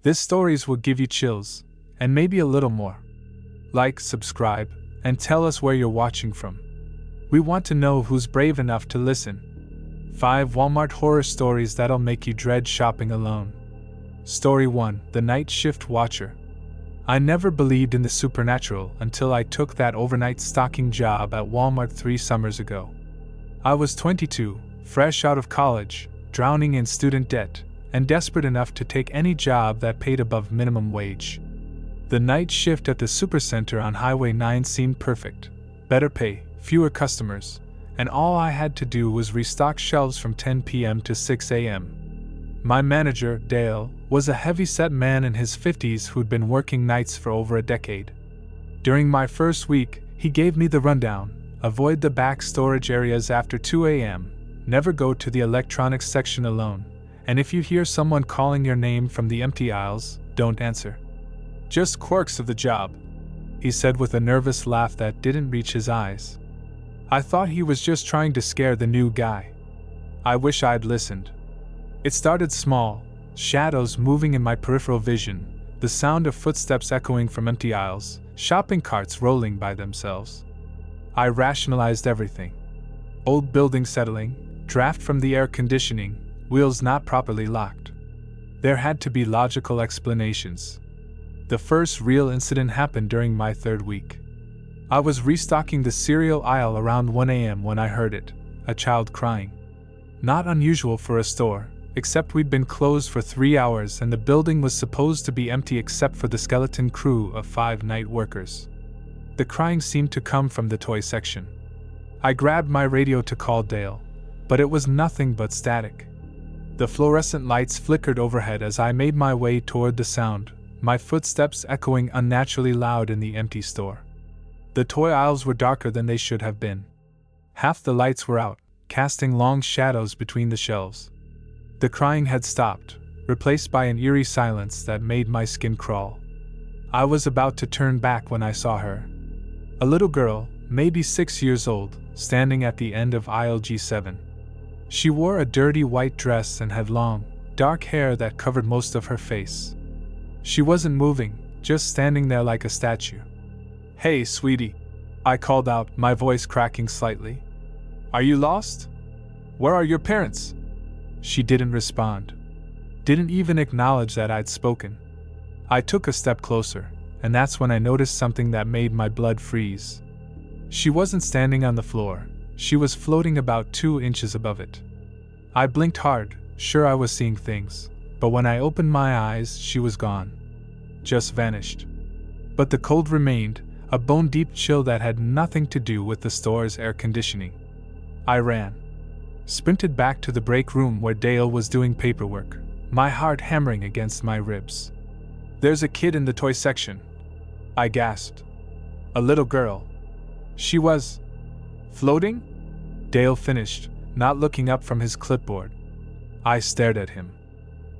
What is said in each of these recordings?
This stories will give you chills, and maybe a little more. Like, subscribe, and tell us where you're watching from. We want to know who's brave enough to listen. 5 Walmart horror stories that'll make you dread shopping alone. Story 1: The Night Shift Watcher. I never believed in the supernatural until I took that overnight stocking job at Walmart 3 summers ago. I was 22, fresh out of college, drowning in student debt, and desperate enough to take any job that paid above minimum wage. The night shift at the supercenter on Highway 9 seemed perfect. Better pay, fewer customers, and all I had to do was restock shelves from 10 p.m. to 6 a.m. My manager, Dale, was a heavy-set man in his 50s who'd been working nights for over a decade. During my first week, he gave me the rundown: avoid the back storage areas after 2 a.m., never go to the electronics section alone, and if you hear someone calling your name from the empty aisles, don't answer. Just quirks of the job, he said with a nervous laugh that didn't reach his eyes. I thought he was just trying to scare the new guy. I wish I'd listened. It started small, shadows moving in my peripheral vision, the sound of footsteps echoing from empty aisles, shopping carts rolling by themselves. I rationalized everything. Old building settling, draft from the air conditioning, wheels not properly locked. There had to be logical explanations. The first real incident happened during my 3rd week. I was restocking the cereal aisle around 1 a.m. when I heard it, a child crying. Not unusual for a store, except we'd been closed for 3 hours and the building was supposed to be empty except for the skeleton crew of 5 night workers. The crying seemed to come from the toy section. I grabbed my radio to call Dale, but it was nothing but static. The fluorescent lights flickered overhead as I made my way toward the sound, my footsteps echoing unnaturally loud in the empty store. The toy aisles were darker than they should have been. Half the lights were out, casting long shadows between the shelves. The crying had stopped, replaced by an eerie silence that made my skin crawl. I was about to turn back when I saw her. A little girl, maybe 6 years old, standing at the end of aisle G7. She wore a dirty white dress and had long, dark hair that covered most of her face. She wasn't moving, just standing there like a statue. "Hey, sweetie," I called out, my voice cracking slightly. "Are you lost? Where are your parents?" She didn't respond. Didn't even acknowledge that I'd spoken. I took a step closer, and that's when I noticed something that made my blood freeze. She wasn't standing on the floor, she was floating about 2 inches above it. I blinked hard, sure I was seeing things, but when I opened my eyes, she was gone. Just vanished. But the cold remained, a bone-deep chill that had nothing to do with the store's air conditioning. I ran. Sprinted back to the break room where Dale was doing paperwork, my heart hammering against my ribs. "There's a kid in the toy section," I gasped. "A little girl. She was floating?" Dale finished, not looking up from his clipboard. I stared at him.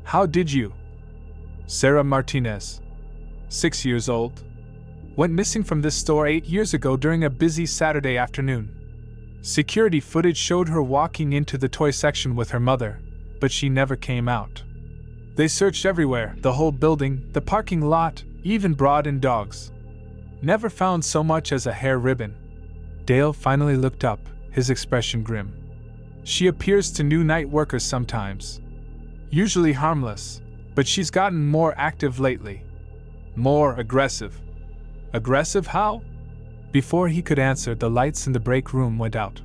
"How did you?" "Sarah Martinez. 6 years old. Went missing from this store 8 years ago during a busy Saturday afternoon. Security footage showed her walking into the toy section with her mother, but she never came out. They searched everywhere, the whole building, the parking lot, even brought in dogs. Never found so much as a hair ribbon." Dale finally looked up, his expression grim. "She appears to new night workers sometimes. Usually harmless, but she's gotten more active lately. More aggressive." "Aggressive how?" Before he could answer, the lights in the break room went out.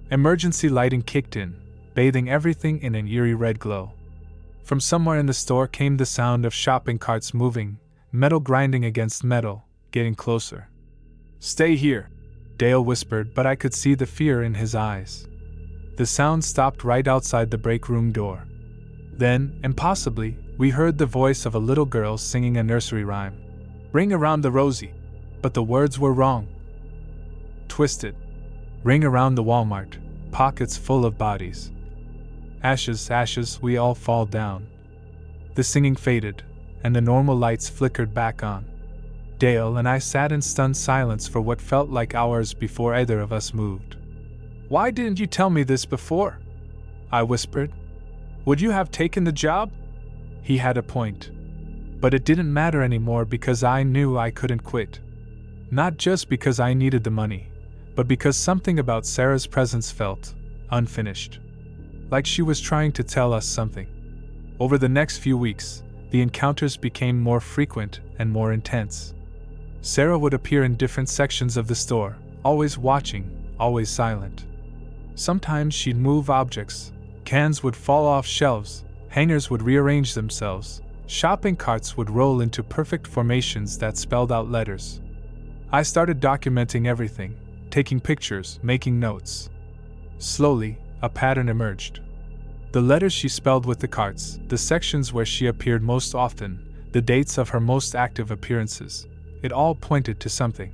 Emergency lighting kicked in, bathing everything in an eerie red glow. From somewhere in the store came the sound of shopping carts moving, metal grinding against metal, getting closer. "Stay here," Dale whispered, but I could see the fear in his eyes. The sound stopped right outside the break room door. Then, impossibly, we heard the voice of a little girl singing a nursery rhyme. "Ring around the rosy," but the words were wrong. Twisted. "Ring around the Walmart, pockets full of bodies. Ashes, ashes, we all fall down." The singing faded, and the normal lights flickered back on. Dale and I sat in stunned silence for what felt like hours before either of us moved. "Why didn't you tell me this before?" I whispered. "Would you have taken the job?" He had a point. But it didn't matter anymore because I knew I couldn't quit. Not just because I needed the money, but because something about Sarah's presence felt unfinished. Like she was trying to tell us something. Over the next few weeks, the encounters became more frequent and more intense. Sarah would appear in different sections of the store, always watching, always silent. Sometimes she'd move objects, cans would fall off shelves, hangers would rearrange themselves, shopping carts would roll into perfect formations that spelled out letters. I started documenting everything, taking pictures, making notes. Slowly, a pattern emerged. The letters she spelled with the carts, the sections where she appeared most often, the dates of her most active appearances, it all pointed to something.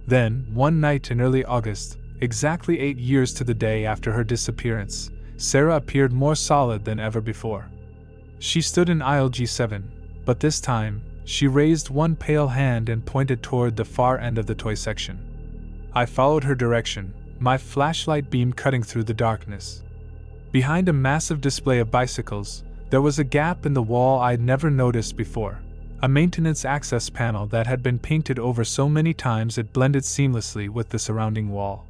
Then, one night in early August, exactly 8 years to the day after her disappearance, Sarah appeared more solid than ever before. She stood in aisle G7, but this time, she raised one pale hand and pointed toward the far end of the toy section. I followed her direction, my flashlight beam cutting through the darkness. Behind a massive display of bicycles, there was a gap in the wall I'd never noticed before, a maintenance access panel that had been painted over so many times it blended seamlessly with the surrounding wall.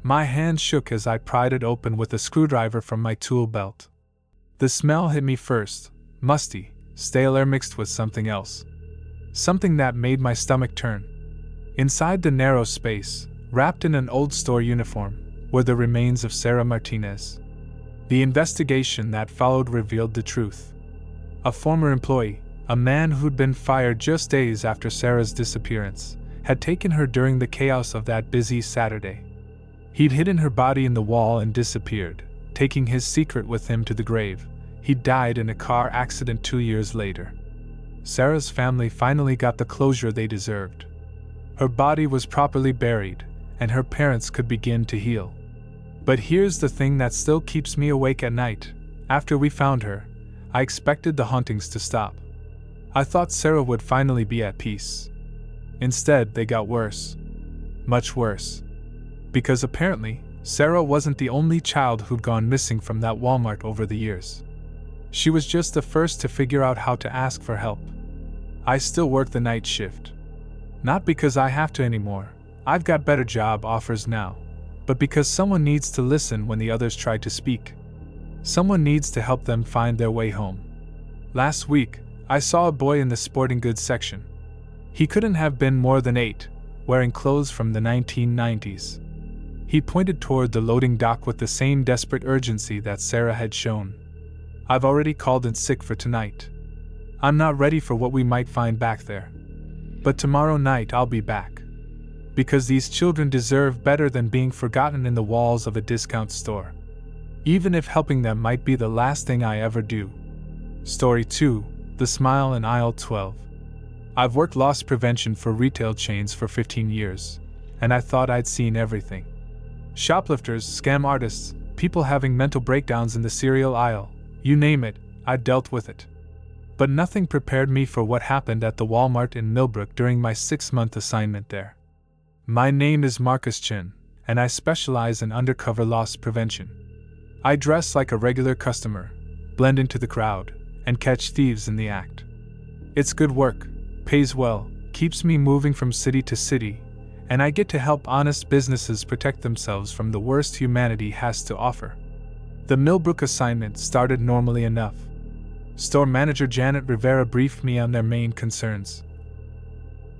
My hand shook as I pried it open with a screwdriver from my tool belt. The smell hit me first, musty, stale air mixed with something else. Something that made my stomach turn. Inside the narrow space, wrapped in an old store uniform, were the remains of Sarah Martinez. The investigation that followed revealed the truth. A former employee, a man who'd been fired just days after Sarah's disappearance, had taken her during the chaos of that busy Saturday. He'd hidden her body in the wall and disappeared, taking his secret with him to the grave. He died in a car accident 2 years later. Sarah's family finally got the closure they deserved. Her body was properly buried, and her parents could begin to heal. But here's the thing that still keeps me awake at night. After we found her, I expected the hauntings to stop. I thought Sarah would finally be at peace. Instead, they got worse. Much worse. Because apparently, Sarah wasn't the only child who'd gone missing from that Walmart over the years. She was just the first to figure out how to ask for help. I still work the night shift. Not because I have to anymore, I've got better job offers now, but because someone needs to listen when the others try to speak. Someone needs to help them find their way home. Last week, I saw a boy in the sporting goods section. He couldn't have been more than 8, wearing clothes from the 1990s. He pointed toward the loading dock with the same desperate urgency that Sarah had shown. I've already called in sick for tonight. I'm not ready for what we might find back there. But tomorrow night I'll be back. Because these children deserve better than being forgotten in the walls of a discount store. Even if helping them might be the last thing I ever do. Story 2, The Smile in Aisle 12. I've worked loss prevention for retail chains for 15 years, and I thought I'd seen everything. Shoplifters, scam artists, people having mental breakdowns in the cereal aisle, you name it, I'd dealt with it. But nothing prepared me for what happened at the Walmart in Millbrook during my 6-month assignment there. My name is Marcus Chin, and I specialize in undercover loss prevention. I dress like a regular customer, blend into the crowd, and catch thieves in the act. It's good work, pays well, keeps me moving from city to city, and I get to help honest businesses protect themselves from the worst humanity has to offer. The Millbrook assignment started normally enough. Store manager Janet Rivera briefed me on their main concerns.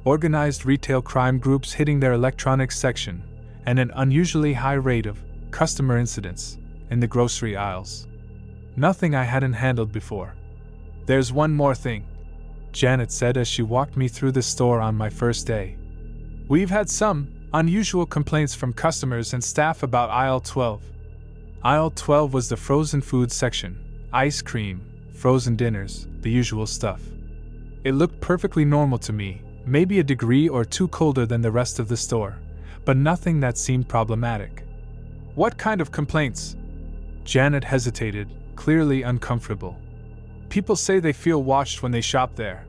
Organized retail crime groups hitting their electronics section, and an unusually high rate of customer incidents in the grocery aisles. Nothing I hadn't handled before. There's one more thing, Janet said as she walked me through the store on my first day. We've had some unusual complaints from customers and staff about aisle 12. Aisle 12 was the frozen food section, ice cream, frozen dinners, the usual stuff. It looked perfectly normal to me, maybe a degree or 2 colder than the rest of the store, but nothing that seemed problematic. What kind of complaints? Janet hesitated, clearly uncomfortable. People say they feel watched when they shop there.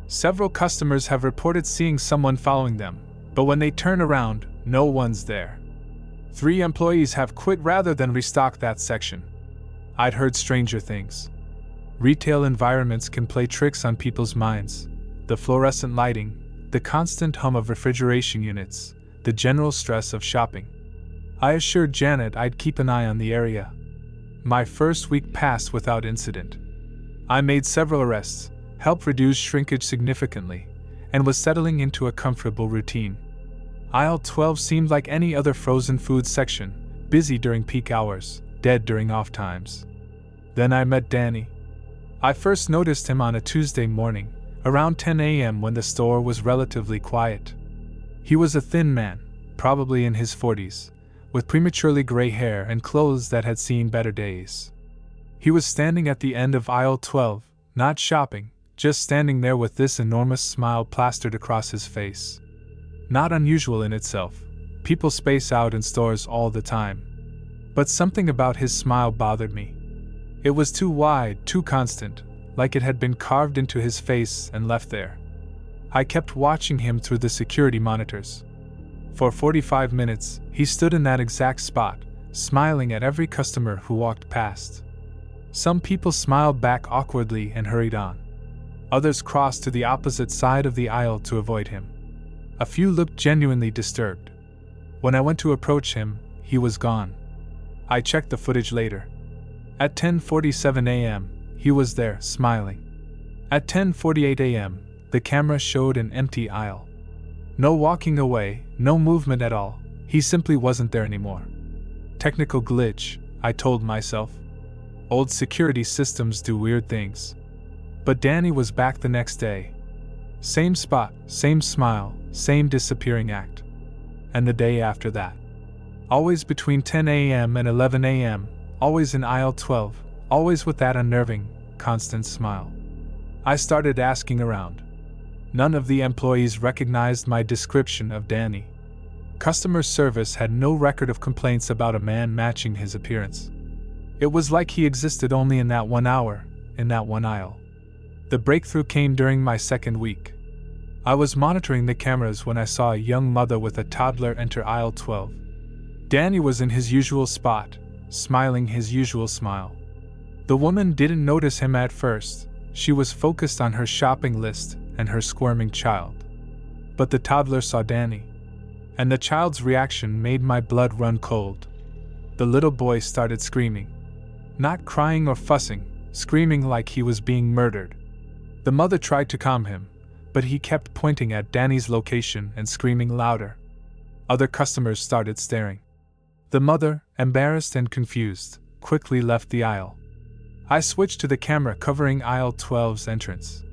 Several customers have reported seeing someone following them, but when they turn around, no one's there. 3 employees have quit rather than restock that section. I'd heard stranger things. Retail environments can play tricks on people's minds. The fluorescent lighting, the constant hum of refrigeration units, the general stress of shopping. I assured Janet I'd keep an eye on the area. My first week passed without incident. I made several arrests, helped reduce shrinkage significantly, and was settling into a comfortable routine. Aisle 12 seemed like any other frozen food section, busy during peak hours, dead during off times. Then I met Danny. I first noticed him on a Tuesday morning, around 10 a.m. when the store was relatively quiet. He was a thin man, probably in his 40s, with prematurely gray hair and clothes that had seen better days. He was standing at the end of aisle 12, not shopping, just standing there with this enormous smile plastered across his face. Not unusual in itself. People space out in stores all the time. But something about his smile bothered me. It was too wide, too constant, like it had been carved into his face and left there. I kept watching him through the security monitors. For 45 minutes, he stood in that exact spot, smiling at every customer who walked past. Some people smiled back awkwardly and hurried on. Others crossed to the opposite side of the aisle to avoid him. A few looked genuinely disturbed. When I went to approach him, he was gone. I checked the footage later. At 10:47 a.m., he was there, smiling. At 10:48 a.m., the camera showed an empty aisle. No walking away, no movement at all. He simply wasn't there anymore. Technical glitch, I told myself. Old security systems do weird things. But Danny was back the next day. Same spot, same smile, same disappearing act. And the day after that. Always between 10 a.m. and 11 a.m., always in aisle 12, always with that unnerving, constant smile. I started asking around. None of the employees recognized my description of Danny. Customer service had no record of complaints about a man matching his appearance. It was like he existed only in that 1 hour, in that one aisle. The breakthrough came during my second week. I was monitoring the cameras when I saw a young mother with a toddler enter aisle 12. Danny was in his usual spot, smiling his usual smile. The woman didn't notice him at first. She was focused on her shopping list and her squirming child. But the toddler saw Danny, and the child's reaction made my blood run cold. The little boy started screaming. Not crying or fussing, screaming like he was being murdered. The mother tried to calm him, but he kept pointing at Danny's location and screaming louder. Other customers started staring. The mother, embarrassed and confused, quickly left the aisle. I switched to the camera covering aisle 12's entrance.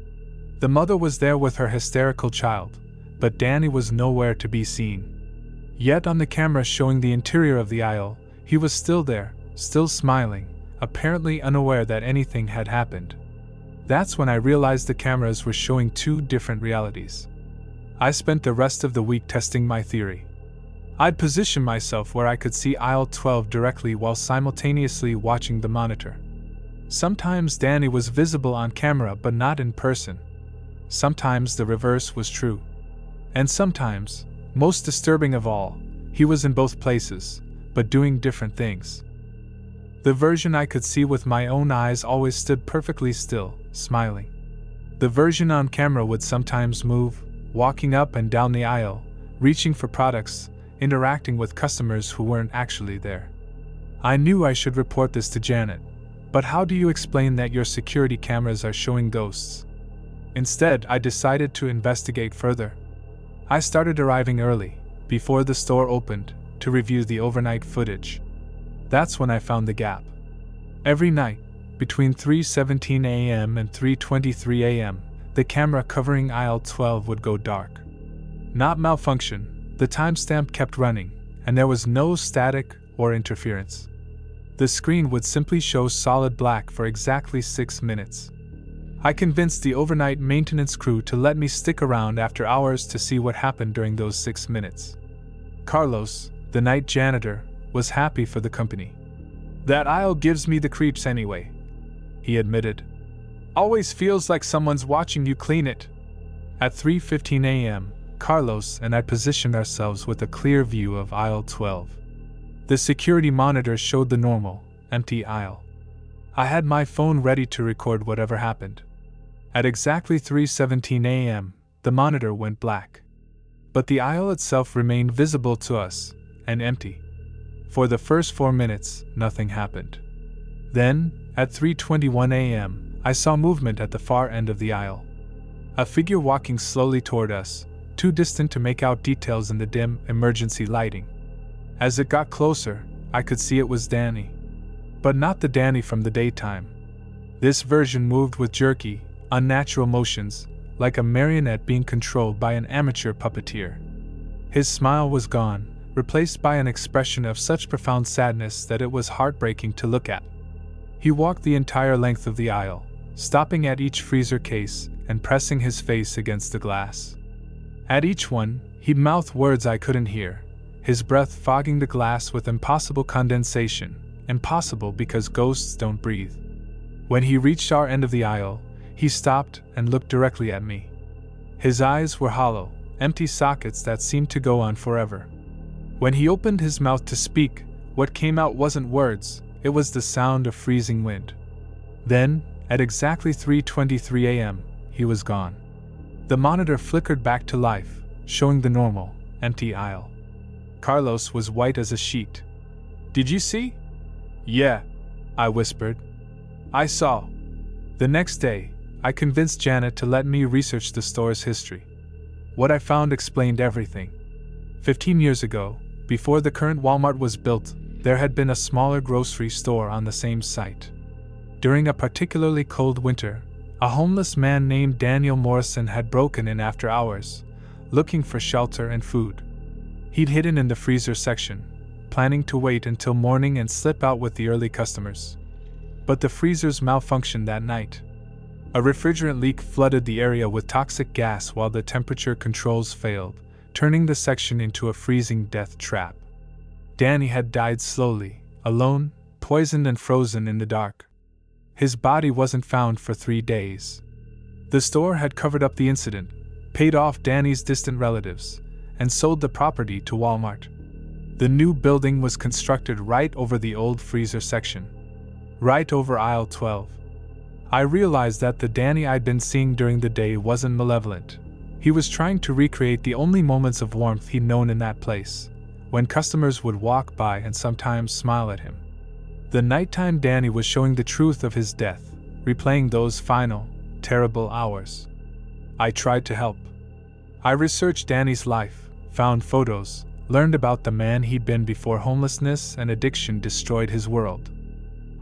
The mother was there with her hysterical child, but Danny was nowhere to be seen. Yet on the camera showing the interior of the aisle, he was still there, still smiling, apparently unaware that anything had happened. That's when I realized the cameras were showing two different realities. I spent the rest of the week testing my theory. I'd position myself where I could see aisle 12 directly while simultaneously watching the monitor. Sometimes Danny was visible on camera but not in person. Sometimes the reverse was true. And sometimes, most disturbing of all, he was in both places, but doing different things. The version I could see with my own eyes always stood perfectly still, smiling. The version on camera would sometimes move, walking up and down the aisle, reaching for products, interacting with customers who weren't actually there. I knew I should report this to Janet, but how do you explain that your security cameras are showing ghosts? Instead, I decided to investigate further. I started arriving early, before the store opened, to review the overnight footage. That's when I found the gap. Every night, between 3:17 a.m. and 3:23 a.m., the camera covering aisle 12 would go dark. Not malfunction, the timestamp kept running, and there was no static or interference. The screen would simply show solid black for exactly 6 minutes. I convinced the overnight maintenance crew to let me stick around after hours to see what happened during those 6 minutes. Carlos, the night janitor, was happy for the company. "That aisle gives me the creeps anyway," he admitted. "Always feels like someone's watching you clean it." At 3:15 a.m., Carlos and I positioned ourselves with a clear view of aisle 12. The security monitor showed the normal, empty aisle. I had my phone ready to record whatever happened. At exactly 3:17 a.m., the monitor went black. But the aisle itself remained visible to us, and empty. For the first 4 minutes, nothing happened. Then, at 3:21 a.m., I saw movement at the far end of the aisle. A figure walking slowly toward us, too distant to make out details in the dim, emergency lighting. As it got closer, I could see it was Danny. But not the Danny from the daytime. This version moved with jerky, unnatural motions, like a marionette being controlled by an amateur puppeteer. His smile was gone, replaced by an expression of such profound sadness that it was heartbreaking to look at. He walked the entire length of the aisle, stopping at each freezer case and pressing his face against the glass. At each one, he mouthed words I couldn't hear, his breath fogging the glass with impossible condensation, impossible because ghosts don't breathe. When he reached our end of the aisle, he stopped and looked directly at me. His eyes were hollow, empty sockets that seemed to go on forever. When he opened his mouth to speak, what came out wasn't words, it was the sound of freezing wind. Then, at exactly 3:23 a.m., he was gone. The monitor flickered back to life, showing the normal, empty aisle. Carlos was white as a sheet. "Did you see?" "Yeah," I whispered. "I saw." The next day, I convinced Janet to let me research the store's history. What I found explained everything. 15 years ago, before the current Walmart was built, there had been a smaller grocery store on the same site. During a particularly cold winter, a homeless man named Daniel Morrison had broken in after hours, looking for shelter and food. He'd hidden in the freezer section, planning to wait until morning and slip out with the early customers. But the freezers malfunctioned that night. A refrigerant leak flooded the area with toxic gas while the temperature controls failed, turning the section into a freezing death trap. Danny had died slowly, alone, poisoned and frozen in the dark. His body wasn't found for 3 days. The store had covered up the incident, paid off Danny's distant relatives, and sold the property to Walmart. The new building was constructed right over the old freezer section, right over aisle 12. I realized that the Danny I'd been seeing during the day wasn't malevolent. He was trying to recreate the only moments of warmth he'd known in that place, when customers would walk by and sometimes smile at him. The nighttime Danny was showing the truth of his death, replaying those final, terrible hours. I tried to help. I researched Danny's life, found photos, learned about the man he'd been before homelessness and addiction destroyed his world.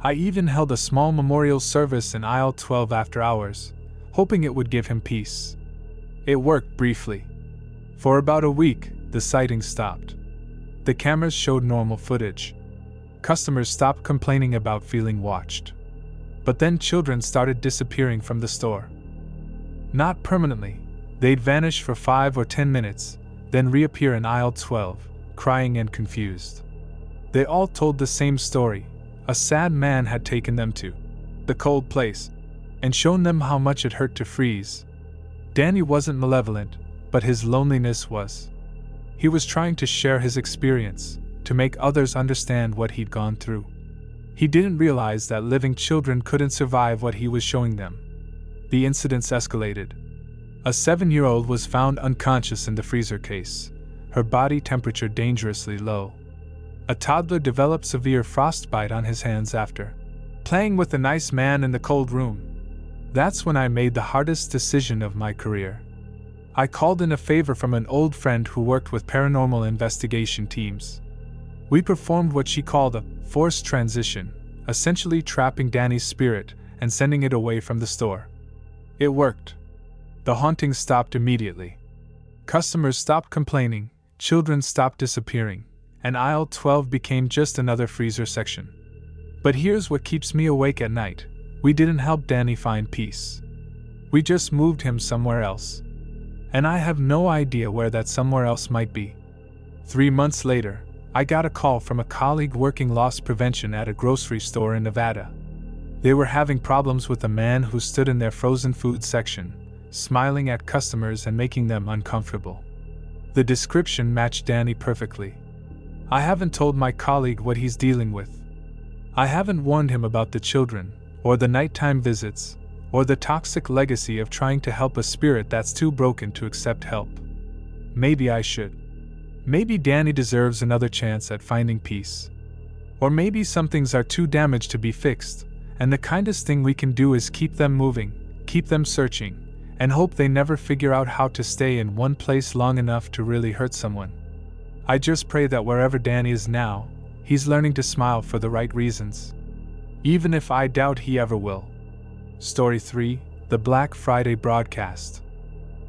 I even held a small memorial service in aisle 12 after hours, hoping it would give him peace. It worked briefly. For about a week, the sightings stopped. The cameras showed normal footage. Customers stopped complaining about feeling watched. But then children started disappearing from the store. Not permanently, they'd vanish for 5 or 10 minutes, then reappear in aisle 12, crying and confused. They all told the same story. A sad man had taken them to the cold place and shown them how much it hurt to freeze. Danny wasn't malevolent, but his loneliness was. He was trying to share his experience, to make others understand what he'd gone through. He didn't realize that living children couldn't survive what he was showing them. The incidents escalated. A 7-year-old was found unconscious in the freezer case, her body temperature dangerously low. A toddler developed severe frostbite on his hands after playing with a nice man in the cold room. That's when I made the hardest decision of my career. I called in a favor from an old friend who worked with paranormal investigation teams. We performed what she called a forced transition, essentially trapping Danny's spirit and sending it away from the store. It worked. The haunting stopped immediately. Customers stopped complaining, children stopped disappearing, and aisle 12 became just another freezer section. But here's what keeps me awake at night. We didn't help Danny find peace. We just moved him somewhere else. And I have no idea where that somewhere else might be. 3 months later, I got a call from a colleague working loss prevention at a grocery store in Nevada. They were having problems with a man who stood in their frozen food section, smiling at customers and making them uncomfortable. The description matched Danny perfectly. I haven't told my colleague what he's dealing with. I haven't warned him about the children, or the nighttime visits, or the toxic legacy of trying to help a spirit that's too broken to accept help. Maybe I should. Maybe Danny deserves another chance at finding peace. Or maybe some things are too damaged to be fixed, and the kindest thing we can do is keep them moving, keep them searching, and hope they never figure out how to stay in one place long enough to really hurt someone. I just pray that wherever Danny is now, he's learning to smile for the right reasons. Even if I doubt he ever will. Story 3, The Black Friday Broadcast.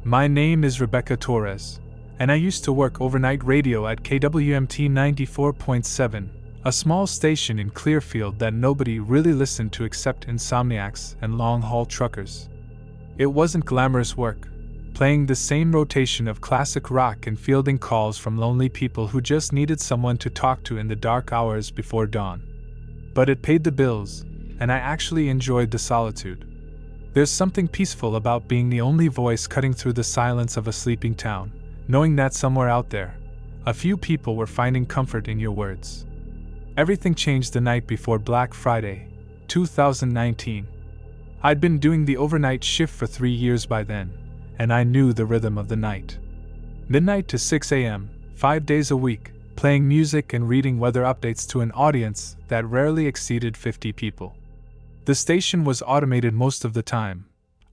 My name is Rebecca Torres, and I used to work overnight radio at KWMT 94.7, a small station in Clearfield that nobody really listened to except insomniacs and long-haul truckers. It wasn't glamorous work, playing the same rotation of classic rock and fielding calls from lonely people who just needed someone to talk to in the dark hours before dawn. But it paid the bills, and I actually enjoyed the solitude. There's something peaceful about being the only voice cutting through the silence of a sleeping town, knowing that somewhere out there, a few people were finding comfort in your words. Everything changed the night before Black Friday, 2019. I'd been doing the overnight shift for 3 years by then, and I knew the rhythm of the night. Midnight to 6 a.m., 5 days a week, playing music and reading weather updates to an audience that rarely exceeded 50 people. The station was automated most of the time.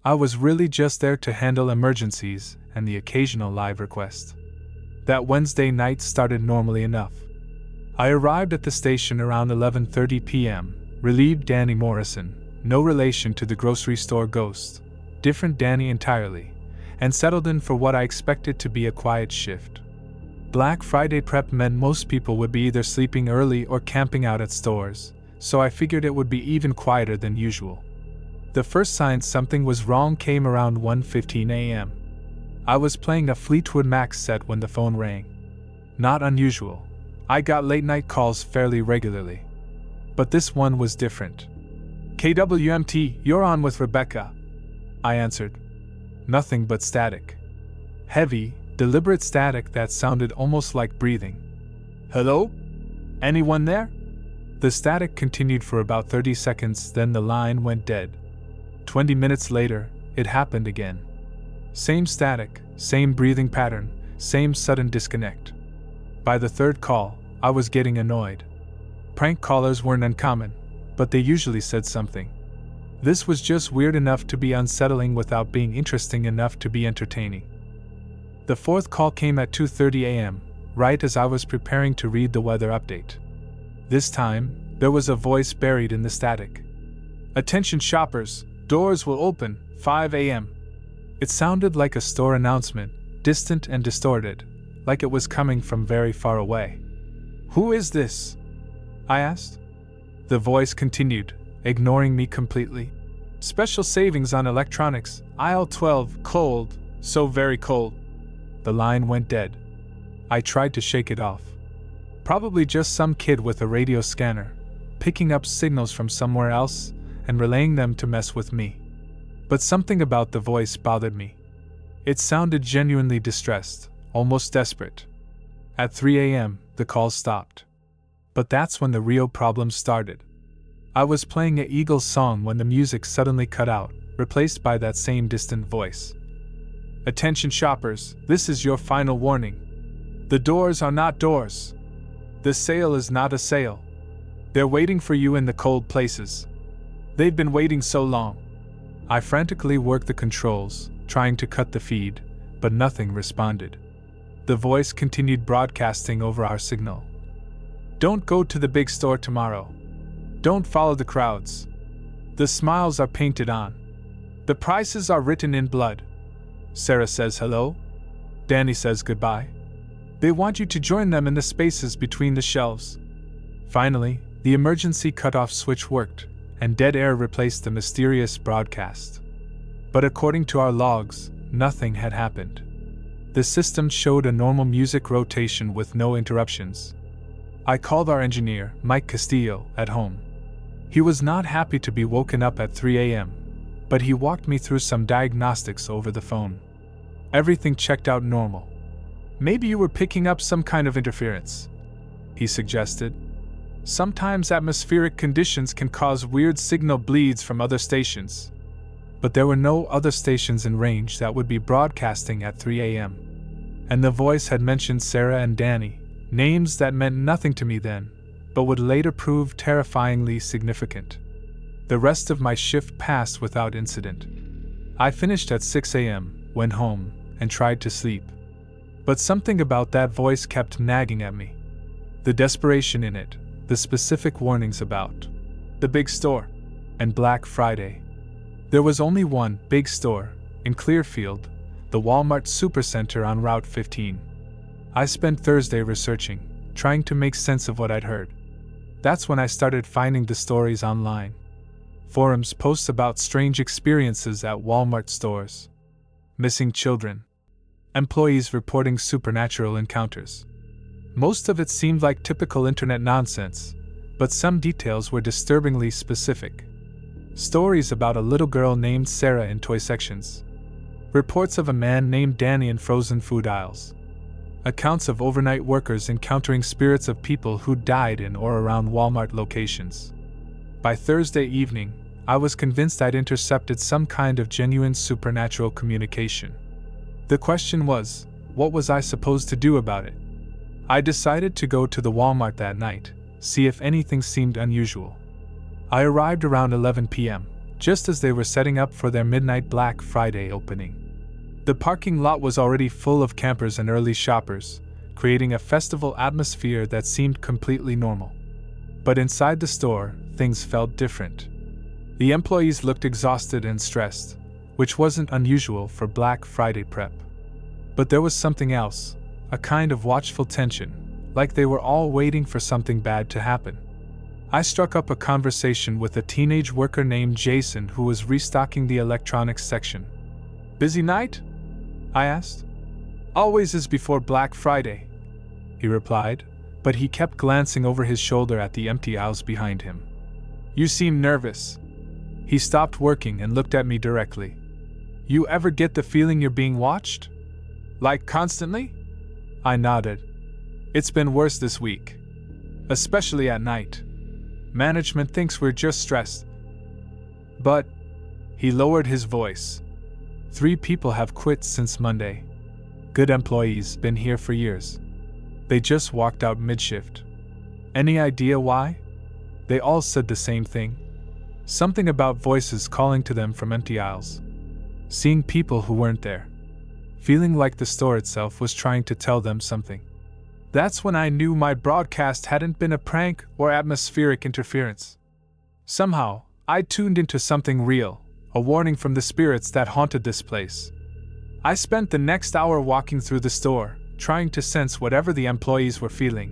I was really just there to handle emergencies and the occasional live request. That Wednesday night started normally enough. I arrived at the station around 11:30 p.m., relieved Danny Morrison, no relation to the grocery store ghost, different Danny entirely, and settled in for what I expected to be a quiet shift. Black Friday prep meant most people would be either sleeping early or camping out at stores, so I figured it would be even quieter than usual. The first sign something was wrong came around 1:15 a.m. I was playing a Fleetwood Mac set when the phone rang. Not unusual. I got late-night calls fairly regularly. But this one was different. KWMT, you're on with Rebecca, I answered. Nothing but static. Heavy, deliberate static that sounded almost like breathing. Hello? Anyone there? The static continued for about 30 seconds, then the line went dead. 20 minutes later, it happened again. Same static, same breathing pattern, same sudden disconnect. By the third call, I was getting annoyed. Prank callers weren't uncommon, but they usually said something. This was just weird enough to be unsettling without being interesting enough to be entertaining. The fourth call came at 2:30 a.m., right as I was preparing to read the weather update. This time, there was a voice buried in the static. Attention shoppers, doors will open, 5 a.m. It sounded like a store announcement, distant and distorted, like it was coming from very far away. Who is this? I asked. The voice continued, ignoring me completely. Special savings on electronics, aisle 12, cold, so very cold. The line went dead. I tried to shake it off. Probably just some kid with a radio scanner, picking up signals from somewhere else and relaying them to mess with me. But something about the voice bothered me. It sounded genuinely distressed, almost desperate. At 3 a.m., the call stopped. But that's when the real problem started. I was playing an Eagles song when the music suddenly cut out, replaced by that same distant voice. Attention shoppers, this is your final warning. The doors are not doors. The sale is not a sale. They're waiting for you in the cold places. They've been waiting so long. I frantically worked the controls, trying to cut the feed, but nothing responded. The voice continued broadcasting over our signal. Don't go to the big store tomorrow. Don't follow the crowds. The smiles are painted on. The prices are written in blood. Sarah says hello. Danny says goodbye. They want you to join them in the spaces between the shelves. Finally, the emergency cutoff switch worked, and dead air replaced the mysterious broadcast. But according to our logs, nothing had happened. The system showed a normal music rotation with no interruptions. I called our engineer, Mike Castillo, at home. He was not happy to be woken up at 3 a.m., but he walked me through some diagnostics over the phone. Everything checked out normal. Maybe you were picking up some kind of interference, he suggested. Sometimes atmospheric conditions can cause weird signal bleeds from other stations. But there were no other stations in range that would be broadcasting at 3 a.m. And the voice had mentioned Sarah and Danny, names that meant nothing to me then, but would later prove terrifyingly significant. The rest of my shift passed without incident. I finished at 6 a.m., went home, and tried to sleep. But something about that voice kept nagging at me. The desperation in it, the specific warnings about the big store and Black Friday. There was only one big store, in Clearfield, the Walmart Supercenter on Route 15. I spent Thursday researching, trying to make sense of what I'd heard. That's when I started finding the stories online. Forums posts about strange experiences at Walmart stores. Missing children. Employees reporting supernatural encounters. Most of it seemed like typical internet nonsense, but some details were disturbingly specific. Stories about a little girl named Sarah in toy sections. Reports of a man named Danny in frozen food aisles. Accounts of overnight workers encountering spirits of people who died in or around Walmart locations. By Thursday evening, I was convinced I'd intercepted some kind of genuine supernatural communication. The question was, what was I supposed to do about it? I decided to go to the Walmart that night, see if anything seemed unusual. I arrived around 11 p.m., just as they were setting up for their midnight Black Friday opening. The parking lot was already full of campers and early shoppers, creating a festival atmosphere that seemed completely normal. But inside the store, things felt different. The employees looked exhausted and stressed, which wasn't unusual for Black Friday prep. But there was something else, a kind of watchful tension, like they were all waiting for something bad to happen. I struck up a conversation with a teenage worker named Jason who was restocking the electronics section. "Busy night?" I asked. "Always is before Black Friday," he replied, but he kept glancing over his shoulder at the empty aisles behind him. "You seem nervous." He stopped working and looked at me directly. "You ever get the feeling you're being watched? Like constantly?" I nodded. "It's been worse this week. Especially at night. Management thinks we're just stressed. But," he lowered his voice, 3 people have quit since Monday. Good employees, been here for years. They just walked out mid-shift. Any idea why? They all said the same thing. Something about voices calling to them from empty aisles. Seeing people who weren't there. Feeling like the store itself was trying to tell them something. That's when I knew my broadcast hadn't been a prank or atmospheric interference. Somehow, I tuned into something real, a warning from the spirits that haunted this place. I spent the next hour walking through the store, trying to sense whatever the employees were feeling.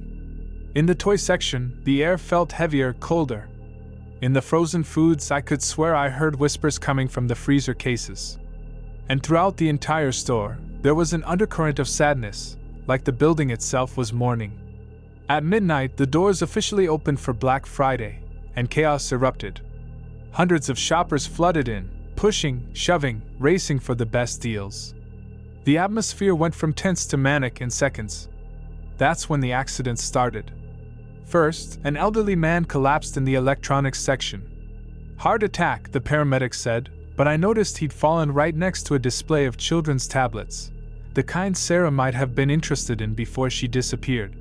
In the toy section, the air felt heavier, colder. In the frozen foods, I could swear I heard whispers coming from the freezer cases. And throughout the entire store, there was an undercurrent of sadness, like the building itself was mourning. At midnight, the doors officially opened for Black Friday, and chaos erupted. Hundreds of shoppers flooded in, pushing, shoving, racing for the best deals. The atmosphere went from tense to manic in seconds. That's when the accidents started. First, an elderly man collapsed in the electronics section. Heart attack, the paramedics said, but I noticed he'd fallen right next to a display of children's tablets, the kind Sarah might have been interested in before she disappeared.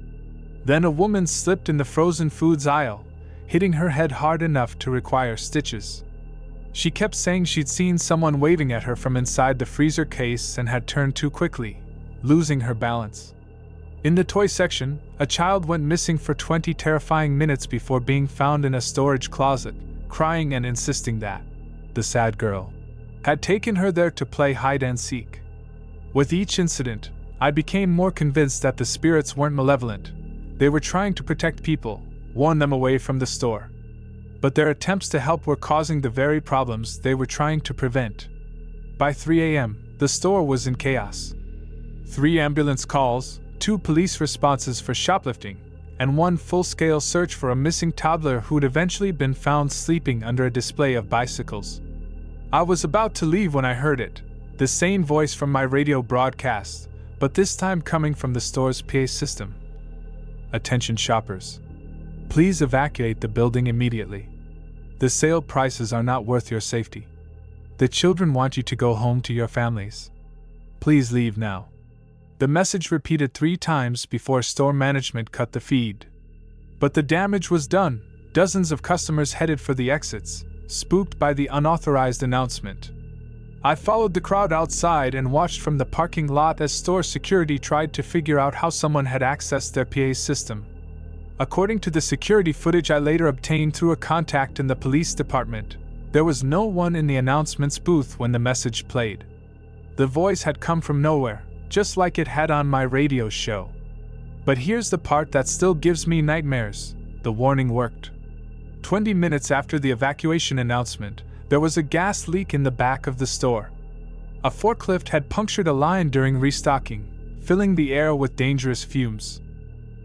Then a woman slipped in the frozen foods aisle, hitting her head hard enough to require stitches. She kept saying she'd seen someone waving at her from inside the freezer case and had turned too quickly, losing her balance. In the toy section, a child went missing for 20 terrifying minutes before being found in a storage closet, crying and insisting that the sad girl had taken her there to play hide and seek. With each incident, I became more convinced that the spirits weren't malevolent. They were trying to protect people, warn them away from the store. But their attempts to help were causing the very problems they were trying to prevent. By 3 a.m., the store was in chaos. 3 ambulance calls, 2 police responses for shoplifting, and 1 full-scale search for a missing toddler who'd eventually been found sleeping under a display of bicycles. I was about to leave when I heard it, the same voice from my radio broadcast, but this time coming from the store's PA system. "Attention shoppers. Please evacuate the building immediately. The sale prices are not worth your safety. The children want you to go home to your families. Please leave now. The message repeated 3 times before store management cut the feed. But the damage was done. Dozens of customers headed for the exits, spooked by the unauthorized announcement. I followed the crowd outside and watched from the parking lot as store security tried to figure out how someone had accessed their PA system. According to the security footage I later obtained through a contact in the police department, there was no one in the announcements booth when the message played. The voice had come from nowhere, just like it had on my radio show. But here's the part that still gives me nightmares. The warning worked. 20 minutes after the evacuation announcement, there was a gas leak in the back of the store. A forklift had punctured a line during restocking, filling the air with dangerous fumes.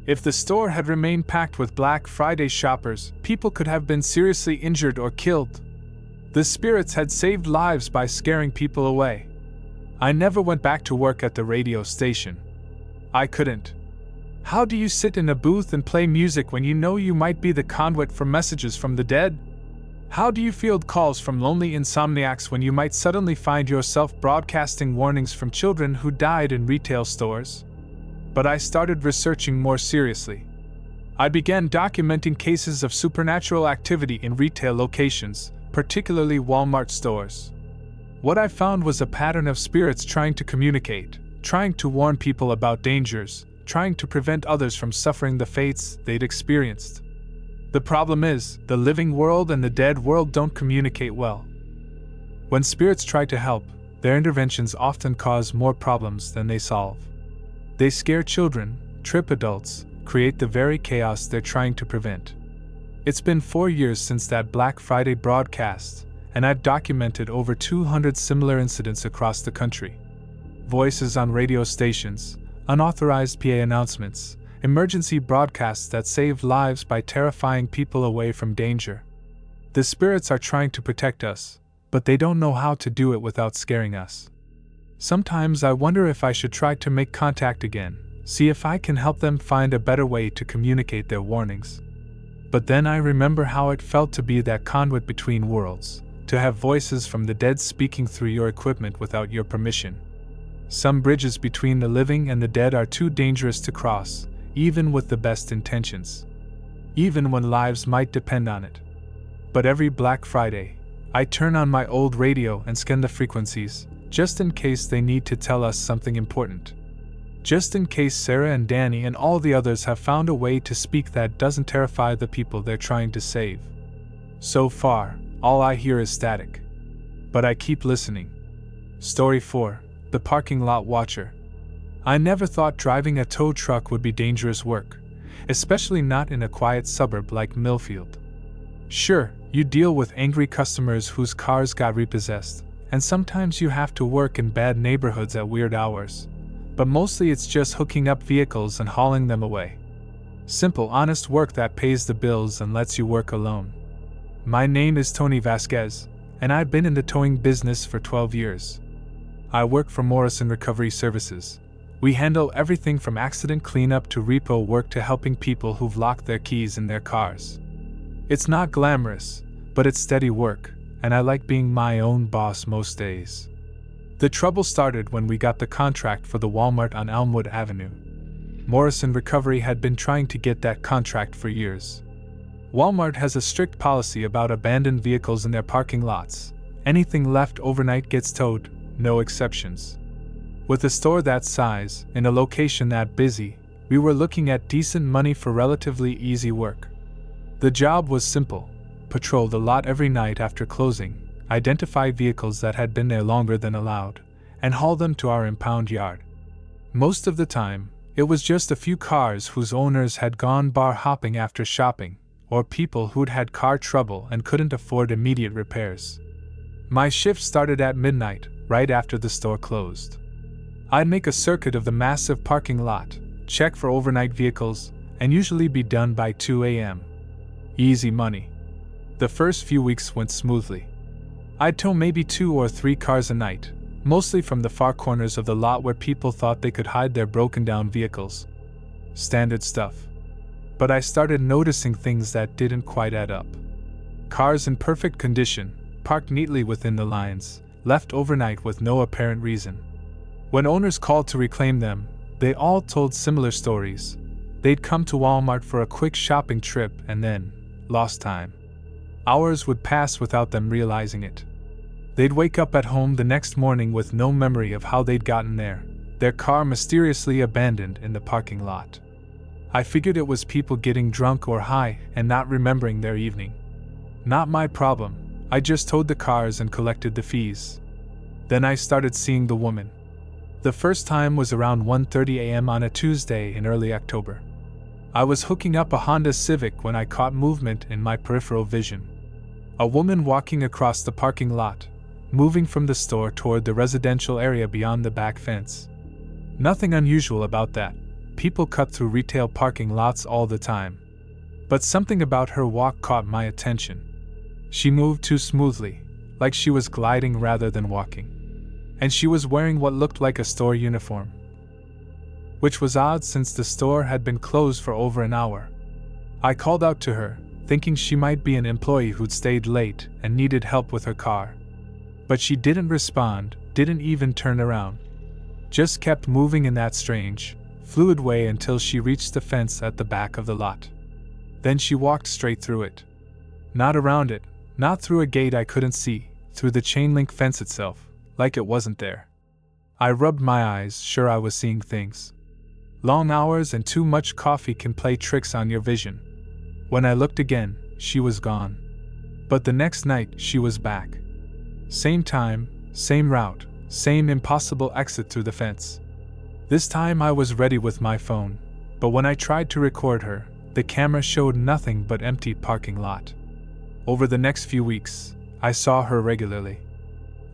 If the store had remained packed with Black Friday shoppers, people could have been seriously injured or killed. The spirits had saved lives by scaring people away. I never went back to work at the radio station. I couldn't. How do you sit in a booth and play music when you know you might be the conduit for messages from the dead? How do you field calls from lonely insomniacs when you might suddenly find yourself broadcasting warnings from children who died in retail stores? But I started researching more seriously. I began documenting cases of supernatural activity in retail locations, particularly Walmart stores. What I found was a pattern of spirits trying to communicate, trying to warn people about dangers, trying to prevent others from suffering the fates they'd experienced. The problem is, the living world and the dead world don't communicate well. When spirits try to help, their interventions often cause more problems than they solve. They scare children, trip adults, create the very chaos they're trying to prevent. It's been 4 years since that Black Friday broadcast, and I've documented over 200 similar incidents across the country. Voices on radio stations, unauthorized PA announcements, emergency broadcasts that save lives by terrifying people away from danger. The spirits are trying to protect us, but they don't know how to do it without scaring us. Sometimes I wonder if I should try to make contact again, see if I can help them find a better way to communicate their warnings. But then I remember how it felt to be that conduit between worlds, to have voices from the dead speaking through your equipment without your permission. Some bridges between the living and the dead are too dangerous to cross, even with the best intentions. Even when lives might depend on it. But every Black Friday, I turn on my old radio and scan the frequencies, just in case they need to tell us something important. Just in case Sarah and Danny and all the others have found a way to speak that doesn't terrify the people they're trying to save. So far, all I hear is static. But I keep listening. Story 4. The Parking Lot Watcher. I never thought driving a tow truck would be dangerous work, especially not in a quiet suburb like Millfield. Sure, you deal with angry customers whose cars got repossessed, and sometimes you have to work in bad neighborhoods at weird hours, but mostly it's just hooking up vehicles and hauling them away. Simple, honest work that pays the bills and lets you work alone. My name is Tony Vasquez, and I've been in the towing business for 12 years. I work for Morrison Recovery Services. We handle everything from accident cleanup to repo work to helping people who've locked their keys in their cars. It's not glamorous, but it's steady work, and I like being my own boss most days. The trouble started when we got the contract for the Walmart on Elmwood Avenue. Morrison Recovery had been trying to get that contract for years. Walmart has a strict policy about abandoned vehicles in their parking lots. Anything left overnight gets towed, no exceptions. With a store that size, in a location that busy, we were looking at decent money for relatively easy work. The job was simple: patrol the lot every night after closing, identify vehicles that had been there longer than allowed, and haul them to our impound yard. Most of the time, it was just a few cars whose owners had gone bar hopping after shopping, or people who'd had car trouble and couldn't afford immediate repairs. My shift started at midnight, right after the store closed. I'd make a circuit of the massive parking lot, check for overnight vehicles, and usually be done by 2 a.m. Easy money. The first few weeks went smoothly. I'd tow maybe 2 or 3 cars a night, mostly from the far corners of the lot where people thought they could hide their broken down vehicles. Standard stuff. but I started noticing things that didn't quite add up. Cars in perfect condition, parked neatly within the lines, left overnight with no apparent reason. When owners called to reclaim them, they all told similar stories. They'd come to Walmart for a quick shopping trip and then lost time. Hours would pass without them realizing it. They'd wake up at home the next morning with no memory of how they'd gotten there, their car mysteriously abandoned in the parking lot. I figured it was people getting drunk or high and not remembering their evening. Not my problem. I just towed the cars and collected the fees. Then I started seeing the woman. The first time was around 1:30 a.m. on a Tuesday in early October. I was hooking up a Honda Civic when I caught movement in my peripheral vision. A woman walking across the parking lot, moving from the store toward the residential area beyond the back fence. Nothing unusual about that. People cut through retail parking lots all the time. But something about her walk caught my attention. She moved too smoothly, like she was gliding rather than walking. And she was wearing what looked like a store uniform. Which was odd since the store had been closed for over an hour. I called out to her, thinking she might be an employee who'd stayed late and needed help with her car. But she didn't respond, didn't even turn around. Just kept moving in that strange, fluid way until she reached the fence at the back of the lot. Then she walked straight through it. Not around it, not through a gate I couldn't see, through the chain-link fence itself, like it wasn't there. I rubbed my eyes, sure I was seeing things. Long hours and too much coffee can play tricks on your vision. When I looked again, she was gone. But the next night, she was back. Same time, same route, same impossible exit through the fence. This time I was ready with my phone, but when I tried to record her, the camera showed nothing but empty parking lot. Over the next few weeks, I saw her regularly.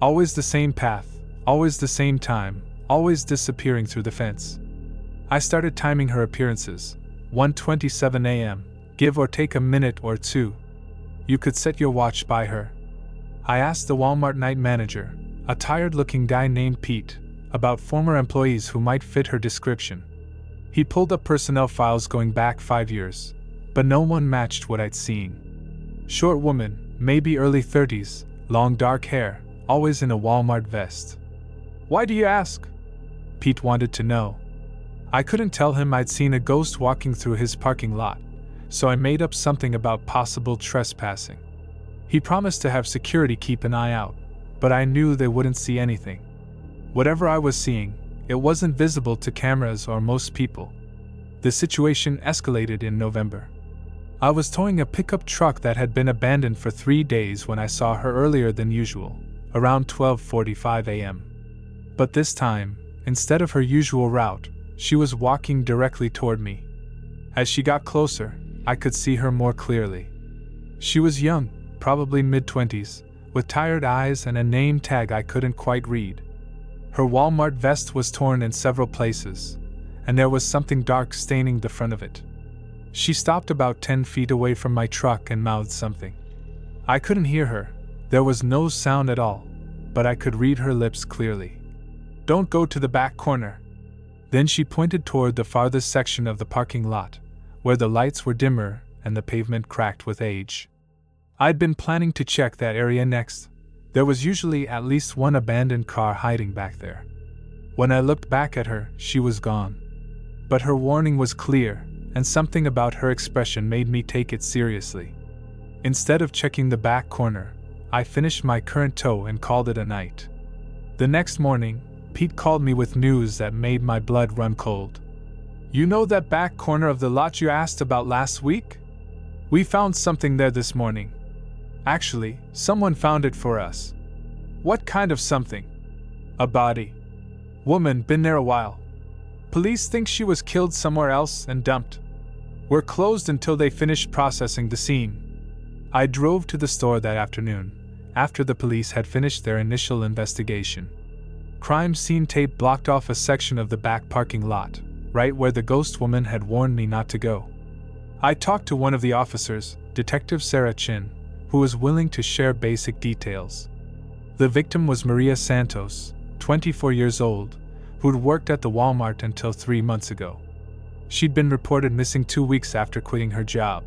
Always the same path, always the same time, always disappearing through the fence. I started timing her appearances, 1:27 a.m., give or take a minute or two. You could set your watch by her. I asked the Walmart night manager, a tired-looking guy named Pete, about former employees who might fit her description. He pulled up personnel files going back 5 years, but no one matched what I'd seen. Short woman, maybe early 30s, long dark hair, always in a Walmart vest. Why do you ask? Pete wanted to know. I couldn't tell him I'd seen a ghost walking through his parking lot, so I made up something about possible trespassing. He promised to have security keep an eye out, but I knew they wouldn't see anything. Whatever I was seeing, it wasn't visible to cameras or most people. The situation escalated in November. I was towing a pickup truck that had been abandoned for 3 days when I saw her earlier than usual, around 12:45 a.m. But this time, instead of her usual route, she was walking directly toward me. As she got closer, I could see her more clearly. She was young, probably mid-20s, with tired eyes and a name tag I couldn't quite read. Her Walmart vest was torn in several places, and there was something dark staining the front of it. She stopped about 10 feet away from my truck and mouthed something. I couldn't hear her, there was no sound at all, but I could read her lips clearly. "Don't go to the back corner." Then she pointed toward the farthest section of the parking lot, where the lights were dimmer and the pavement cracked with age. I'd been planning to check that area next. There was usually at least one abandoned car hiding back there. When I looked back at her, she was gone. But her warning was clear, and something about her expression made me take it seriously. Instead of checking the back corner, I finished my current tow and called it a night. The next morning, Pete called me with news that made my blood run cold. "You know that back corner of the lot you asked about last week? We found something there this morning. Actually, someone found it for us." "What kind of something?" "A body. Woman, been there a while. Police think she was killed somewhere else and dumped. We're closed until they finish processing the scene." I drove to the store that afternoon, after the police had finished their initial investigation. Crime scene tape blocked off a section of the back parking lot, right where the ghost woman had warned me not to go. I talked to one of the officers, Detective Sarah Chin, who was willing to share basic details. The victim was Maria Santos, 24 years old, who'd worked at the Walmart until 3 months ago. She'd been reported missing 2 weeks after quitting her job.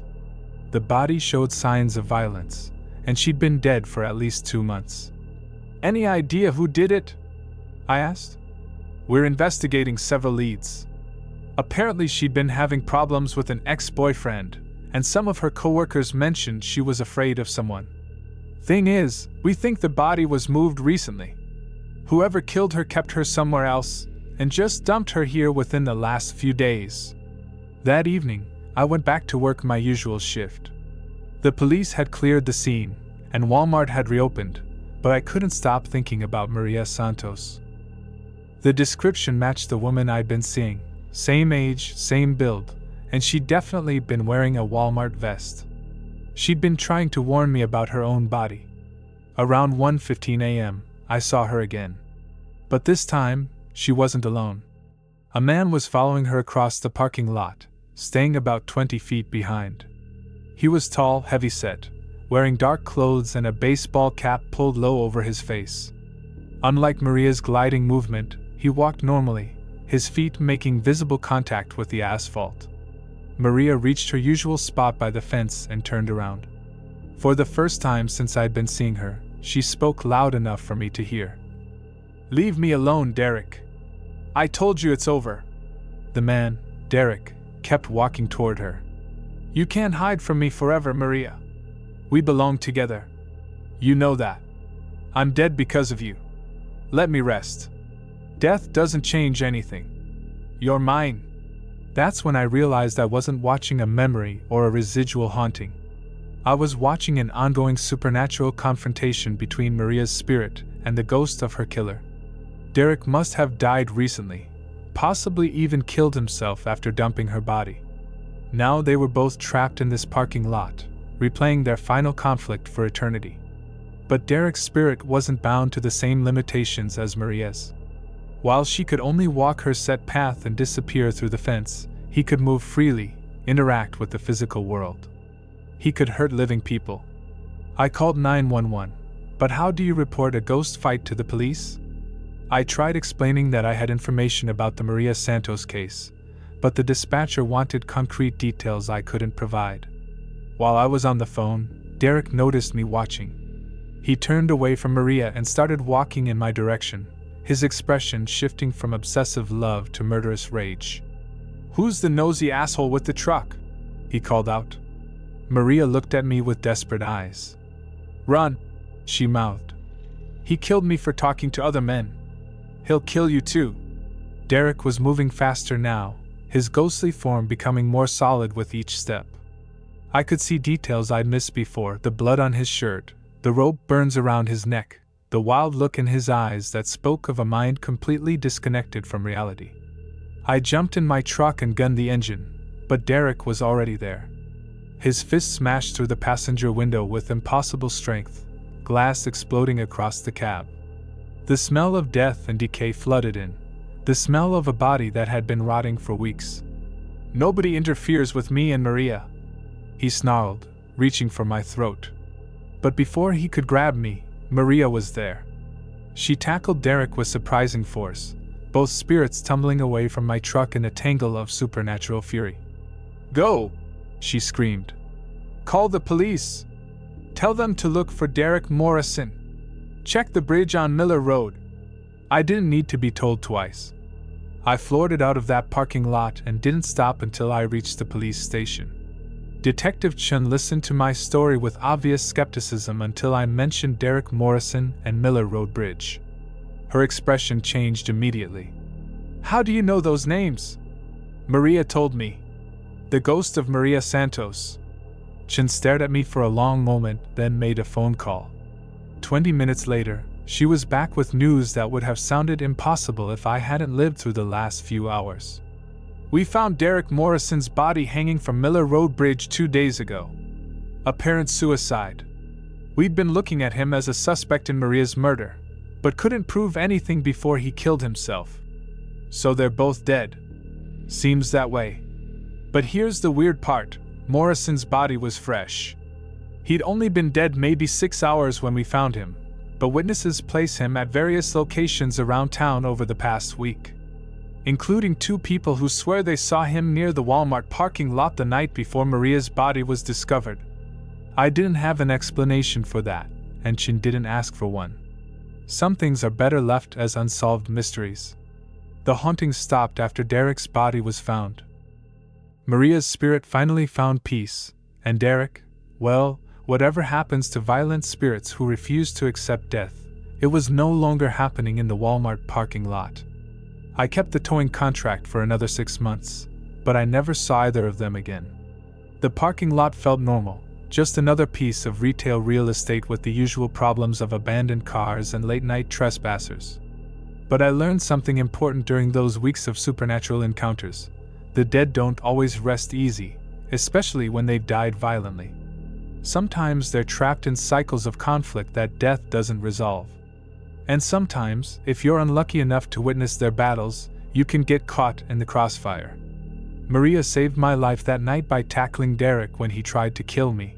The body showed signs of violence, and she'd been dead for at least 2 months. Any idea who did it? I asked. We're investigating several leads. Apparently she'd been having problems with an ex-boyfriend, and some of her coworkers mentioned she was afraid of someone. Thing is, we think the body was moved recently. Whoever killed her kept her somewhere else, and just dumped her here within the last few days. That evening, I went back to work my usual shift. The police had cleared the scene, and Walmart had reopened, but I couldn't stop thinking about Maria Santos. The description matched the woman I'd been seeing. Same age, same build, and she'd definitely been wearing a Walmart vest. She'd been trying to warn me about her own body. Around 1:15 a.m., I saw her again. But this time, she wasn't alone. A man was following her across the parking lot, staying about 20 feet behind. He was tall, heavy-set, wearing dark clothes and a baseball cap pulled low over his face. Unlike Maria's gliding movement, he walked normally, his feet making visible contact with the asphalt. Maria reached her usual spot by the fence and turned around. For the first time since I'd been seeing her, she spoke loud enough for me to hear. "Leave me alone, Derek. I told you it's over." The man, Derek, kept walking toward her. "You can't hide from me forever, Maria. We belong together. You know that. I'm dead because of you. Let me rest. Death doesn't change anything. You're mine." That's when I realized I wasn't watching a memory or a residual haunting. I was watching an ongoing supernatural confrontation between Maria's spirit and the ghost of her killer. Derek must have died recently, possibly even killed himself after dumping her body. Now they were both trapped in this parking lot, replaying their final conflict for eternity. But Derek's spirit wasn't bound to the same limitations as Maria's. While she could only walk her set path and disappear through the fence, he could move freely, interact with the physical world. He could hurt living people. I called 911, but how do you report a ghost fight to the police? I tried explaining that I had information about the Maria Santos case, but the dispatcher wanted concrete details I couldn't provide. While I was on the phone, Derek noticed me watching. He turned away from Maria and started walking in my direction, his expression shifting from obsessive love to murderous rage. "Who's the nosy asshole with the truck?" he called out. Maria looked at me with desperate eyes. "Run," she mouthed. "He killed me for talking to other men. He'll kill you too." Derek was moving faster now, his ghostly form becoming more solid with each step. I could see details I'd missed before: the blood on his shirt, the rope burns around his neck, the wild look in his eyes that spoke of a mind completely disconnected from reality. I jumped in my truck and gunned the engine, but Derek was already there. His fist smashed through the passenger window with impossible strength, glass exploding across the cab. The smell of death and decay flooded in, the smell of a body that had been rotting for weeks. "Nobody interferes with me and Maria," he snarled, reaching for my throat. But before he could grab me, Maria was there. She tackled Derek with surprising force, both spirits tumbling away from my truck in a tangle of supernatural fury. "Go!" she screamed. "Call the police! Tell them to look for Derek Morrison. Check the bridge on Miller Road." I didn't need to be told twice. I floored it out of that parking lot and didn't stop until I reached the police station. Detective Chen listened to my story with obvious skepticism until I mentioned Derek Morrison and Miller Road Bridge. Her expression changed immediately. "How do you know those names?" "Maria told me. The ghost of Maria Santos." Chen stared at me for a long moment, then made a phone call. 20 minutes later, she was back with news that would have sounded impossible if I hadn't lived through the last few hours. "We found Derek Morrison's body hanging from Miller Road Bridge 2 days ago. Apparent suicide. We'd been looking at him as a suspect in Maria's murder, but couldn't prove anything before he killed himself. So they're both dead. Seems that way. But here's the weird part: Morrison's body was fresh. He'd only been dead maybe 6 hours when we found him, but witnesses place him at various locations around town over the past week. including 2 people who swear they saw him near the Walmart parking lot the night before Maria's body was discovered. I didn't have an explanation for that, and Chin didn't ask for one. Some things are better left as unsolved mysteries. The haunting stopped after Derek's body was found. Maria's spirit finally found peace, and Derek, well, whatever happens to violent spirits who refuse to accept death, it was no longer happening in the Walmart parking lot. I kept the towing contract for another 6 months, but I never saw either of them again. The parking lot felt normal, just another piece of retail real estate with the usual problems of abandoned cars and late-night trespassers. But I learned something important during those weeks of supernatural encounters. The dead don't always rest easy, especially when they've died violently. Sometimes they're trapped in cycles of conflict that death doesn't resolve. And sometimes, if you're unlucky enough to witness their battles, you can get caught in the crossfire. Maria saved my life that night by tackling Derek when he tried to kill me.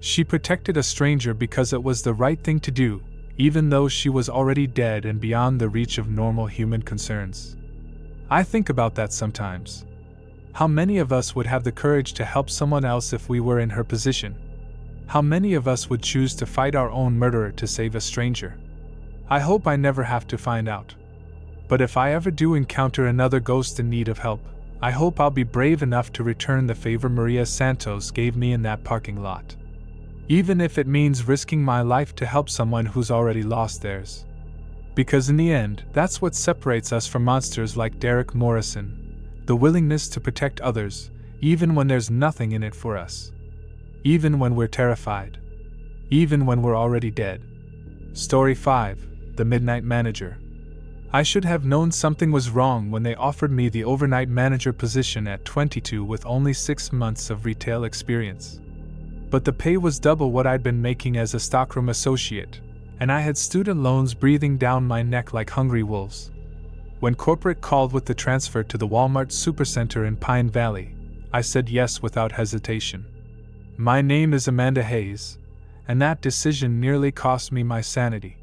She protected a stranger because it was the right thing to do, even though she was already dead and beyond the reach of normal human concerns. I think about that sometimes. How many of us would have the courage to help someone else if we were in her position? How many of us would choose to fight our own murderer to save a stranger? I hope I never have to find out. But if I ever do encounter another ghost in need of help, I hope I'll be brave enough to return the favor Maria Santos gave me in that parking lot. Even if it means risking my life to help someone who's already lost theirs. Because in the end, that's what separates us from monsters like Derek Morrison. The willingness to protect others, even when there's nothing in it for us. Even when we're terrified. Even when we're already dead. Story 5. The Midnight Manager. I should have known something was wrong when they offered me the overnight manager position at 22 with only 6 months of retail experience. But the pay was double what I'd been making as a stockroom associate, and I had student loans breathing down my neck like hungry wolves. When corporate called with the transfer to the Walmart Supercenter in Pine Valley, I said yes without hesitation. My name is Amanda Hayes, and that decision nearly cost me my sanity.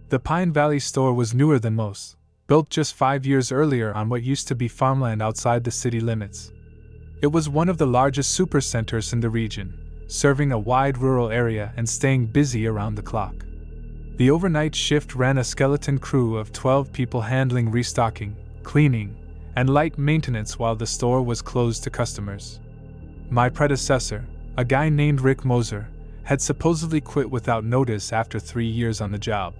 The Pine Valley store was newer than most, built just 5 years earlier on what used to be farmland outside the city limits. It was one of the largest supercenters in the region, serving a wide rural area and staying busy around the clock. The overnight shift ran a skeleton crew of 12 people handling restocking, cleaning, and light maintenance while the store was closed to customers. My predecessor, a guy named Rick Moser, had supposedly quit without notice after 3 years on the job.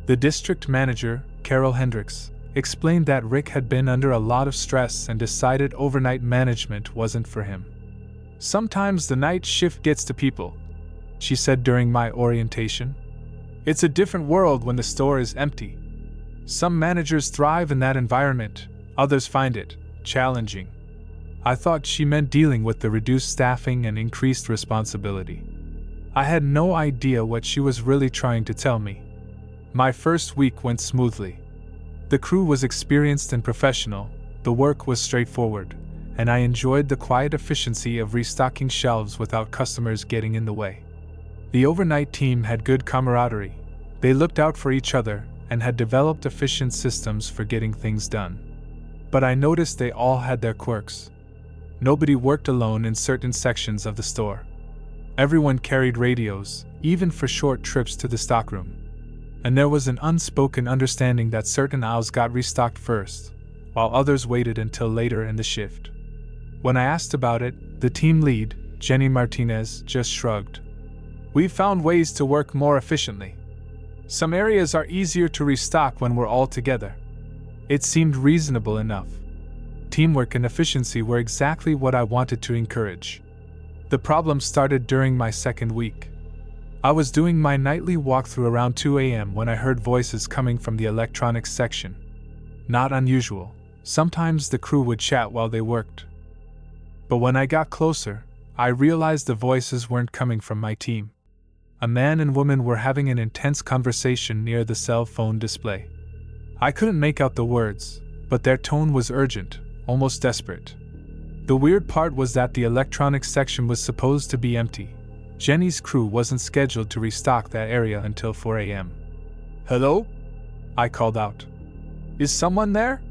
The district manager, Carol Hendricks, explained that Rick had been under a lot of stress and decided overnight management wasn't for him. Sometimes the night shift gets to people, she said during my orientation. It's a different world when the store is empty. Some managers thrive in that environment, others find it challenging. I thought she meant dealing with the reduced staffing and increased responsibility. I had no idea what she was really trying to tell me. My first week went smoothly. The crew was experienced and professional, the work was straightforward, and I enjoyed the quiet efficiency of restocking shelves without customers getting in the way. The overnight team had good camaraderie. They looked out for each other and had developed efficient systems for getting things done. But I noticed they all had their quirks. Nobody worked alone in certain sections of the store. Everyone carried radios, even for short trips to the stockroom. And there was an unspoken understanding that certain aisles got restocked first, while others waited until later in the shift. When I asked about it, the team lead, Jenny Martinez, just shrugged. We've found ways to work more efficiently. Some areas are easier to restock when we're all together. It seemed reasonable enough. Teamwork and efficiency were exactly what I wanted to encourage. The problem started during my second week. I was doing my nightly walkthrough around 2 a.m. when I heard voices coming from the electronics section. Not unusual. Sometimes the crew would chat while they worked. But when I got closer, I realized the voices weren't coming from my team. A man and woman were having an intense conversation near the cell phone display. I couldn't make out the words, but their tone was urgent, almost desperate. The weird part was that the electronics section was supposed to be empty. Jenny's crew wasn't scheduled to restock that area until 4 a.m. Hello? I called out. Is someone there?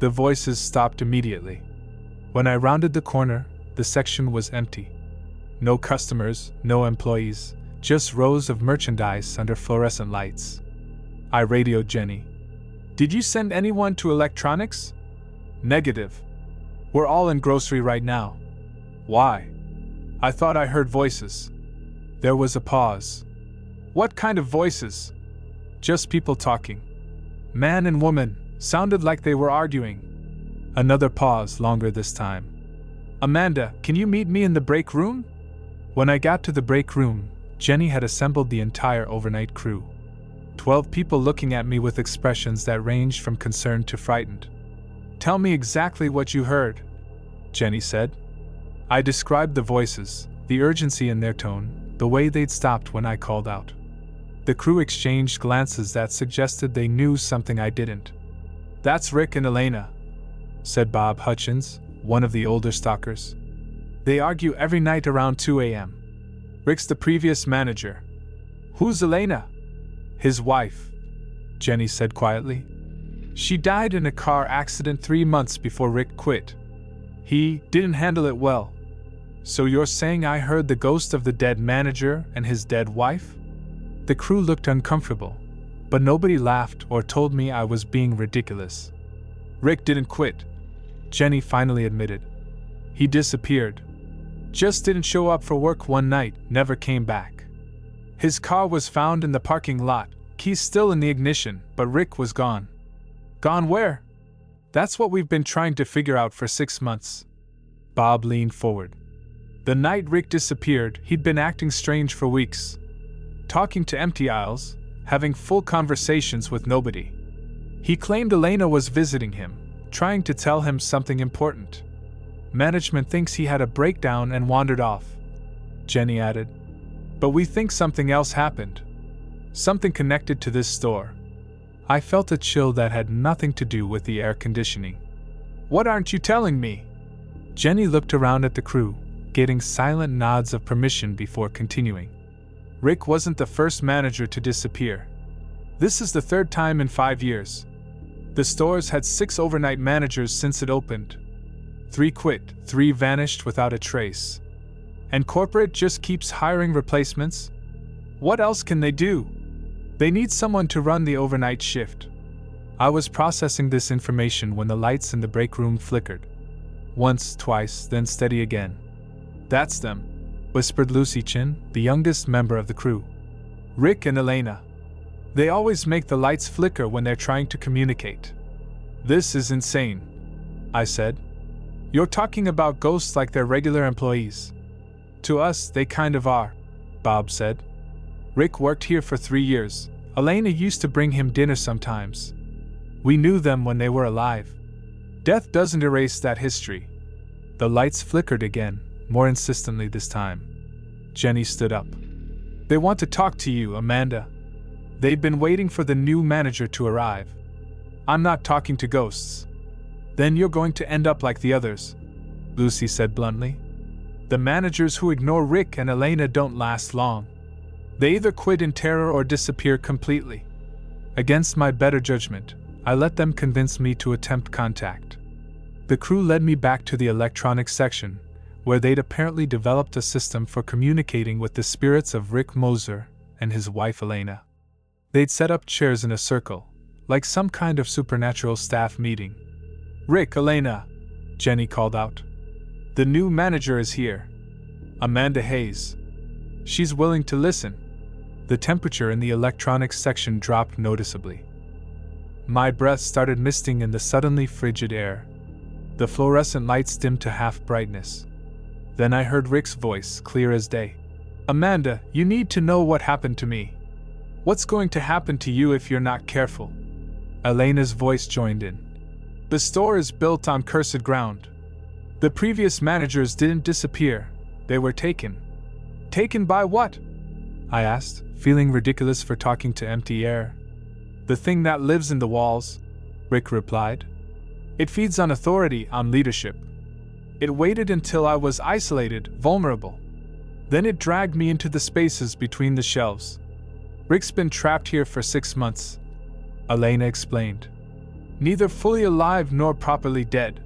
The voices stopped immediately. When I rounded the corner, the section was empty. No customers, no employees, just rows of merchandise under fluorescent lights. I radioed Jenny. "Did you send anyone to electronics?" "Negative. We're all in grocery right now." "Why?" "I thought I heard voices." There was a pause. "What kind of voices?" "Just people talking. Man and woman, sounded like they were arguing." Another pause, longer this time. "Amanda, can you meet me in the break room?" When I got to the break room, Jenny had assembled the entire overnight crew. 12 people looking at me with expressions that ranged from concerned to frightened. "Tell me exactly what you heard," Jenny said. I described the voices, the urgency in their tone, the way they'd stopped when I called out. The crew exchanged glances that suggested they knew something I didn't. "That's Rick and Elena," said Bob Hutchins, one of the older stalkers. "They argue every night around 2 a.m. Rick's the previous manager." "Who's Elena?" "His wife," Jenny said quietly. "She died in a car accident 3 months before Rick quit. He didn't handle it well." "So you're saying I heard the ghost of the dead manager and his dead wife?" The crew looked uncomfortable, but nobody laughed or told me I was being ridiculous. "Rick didn't quit," Jenny finally admitted. "He disappeared. Just didn't show up for work one night, never came back. His car was found in the parking lot, keys still in the ignition, but Rick was gone." "Gone where?" "That's what we've been trying to figure out for 6 months." Bob leaned forward. "The night Rick disappeared, he'd been acting strange for weeks. Talking to empty aisles, having full conversations with nobody. He claimed Elena was visiting him, trying to tell him something important. Management thinks he had a breakdown and wandered off," Jenny added. "But we think something else happened. Something connected to this store." I felt a chill that had nothing to do with the air conditioning. "What aren't you telling me?" Jenny looked around at the crew, getting silent nods of permission before continuing. "Rick wasn't the first manager to disappear. This is the 3rd time in 5 years. The store's had 6 overnight managers since it opened. 3 quit, 3 vanished without a trace. And corporate just keeps hiring replacements. What else can they do? They need someone to run the overnight shift." I was processing this information when the lights in the break room flickered. Once, twice, then steady again. "That's them," whispered Lucy Chin, the youngest member of the crew. "Rick and Elena. They always make the lights flicker when they're trying to communicate." "This is insane," I said. "You're talking about ghosts like they're regular employees." "To us, they kind of are," Bob said. "Rick worked here for 3 years. Elena used to bring him dinner sometimes. We knew them when they were alive. Death doesn't erase that history." The lights flickered again, more insistently this time. Jenny stood up. "They want to talk to you, Amanda. They'd been waiting for the new manager to arrive." "I'm not talking to ghosts." "Then you're going to end up like the others," Lucy said bluntly. "The managers who ignore Rick and Elena don't last long. They either quit in terror or disappear completely." Against my better judgment, I let them convince me to attempt contact. The crew led me back to the electronics section, where they'd apparently developed a system for communicating with the spirits of Rick Moser and his wife Elena. They'd set up chairs in a circle, like some kind of supernatural staff meeting. "Rick, Elena," Jenny called out. "The new manager is here. Amanda Hayes. She's willing to listen." The temperature in the electronics section dropped noticeably. My breath started misting in the suddenly frigid air. The fluorescent lights dimmed to half brightness. Then I heard Rick's voice, clear as day. "Amanda, you need to know what happened to me. What's going to happen to you if you're not careful?" Elena's voice joined in. "The store is built on cursed ground. The previous managers didn't disappear, they were taken." "Taken by what?" I asked, feeling ridiculous for talking to empty air. "The thing that lives in the walls," Rick replied. "It feeds on authority, on leadership. It waited until I was isolated, vulnerable. Then it dragged me into the spaces between the shelves. Rick's been trapped here for 6 months," Elena explained. neither fully alive nor properly dead.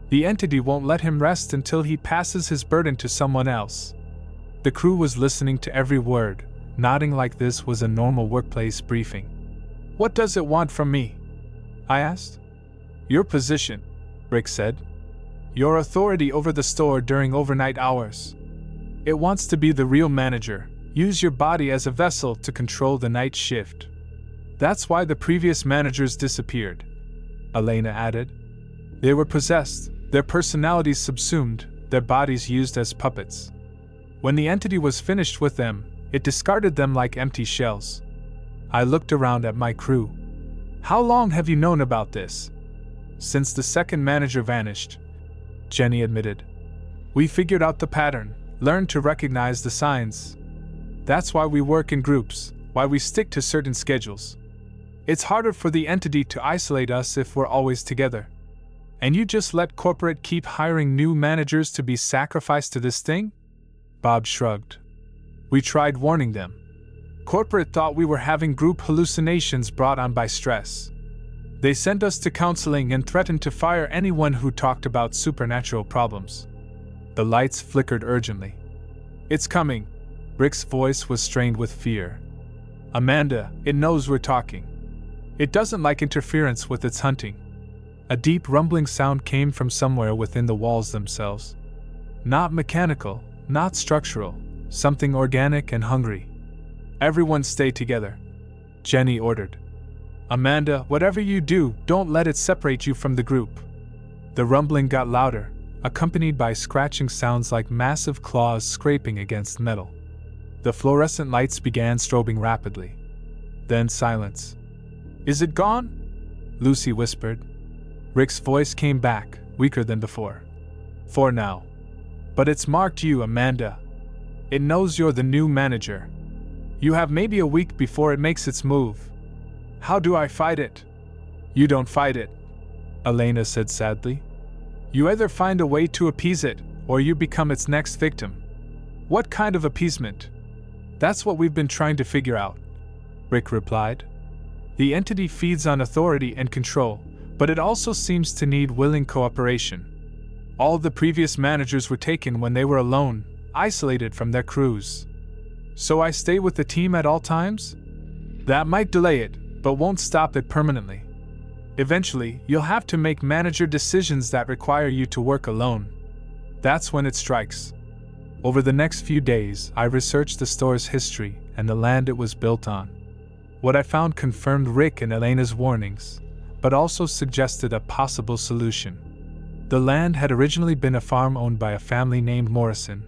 The entity won't let him rest until he passes his burden to someone else. The crew was listening to every word, nodding like this was a normal workplace briefing. "What does it want from me?" I asked. "Your position," Rick said. "Your authority over the store during overnight hours. It wants to be the real manager, use your body as a vessel to control the night shift. That's why the previous managers disappeared," Elena added. "They were possessed, their personalities subsumed, their bodies used as puppets. When the entity was finished with them, it discarded them like empty shells." I looked around at my crew. "How long have you known about this?" "Since the second manager vanished," Jenny admitted. "We figured out the pattern, learned to recognize the signs. That's why we work in groups, why we stick to certain schedules. It's harder for the entity to isolate us if we're always together. And you just let corporate keep hiring new managers to be sacrificed to this thing?" Bob shrugged. "We tried warning them. Corporate thought we were having group hallucinations brought on by stress. They sent us to counseling and threatened to fire anyone who talked about supernatural problems." The lights flickered urgently. "It's coming." Rick's voice was strained with fear. "Amanda, it knows we're talking. It doesn't like interference with its hunting." A deep rumbling sound came from somewhere within the walls themselves. Not mechanical, not structural, something organic and hungry. "Everyone stay together," Jenny ordered. "Amanda, whatever you do, don't let it separate you from the group." The rumbling got louder, accompanied by scratching sounds like massive claws scraping against metal. The fluorescent lights began strobing rapidly. Then silence. "Is it gone?" Lucy whispered. Rick's voice came back, weaker than before. "For now. But it's marked you, Amanda. It knows you're the new manager. You have maybe a week before it makes its move." "How do I fight it?" "You don't fight it," Elena said sadly. "You either find a way to appease it, or you become its next victim." "What kind of appeasement?" "That's what we've been trying to figure out," Rick replied. "The entity feeds on authority and control, but it also seems to need willing cooperation. All the previous managers were taken when they were alone, isolated from their crews. So I stay with the team at all times? That might delay it, but won't stop it permanently. Eventually, you'll have to make manager decisions that require you to work alone. That's when it strikes." Over the next few days, I researched the store's history and the land it was built on. What I found confirmed Rick and Elena's warnings, but also suggested a possible solution. The land had originally been a farm owned by a family named Morrison,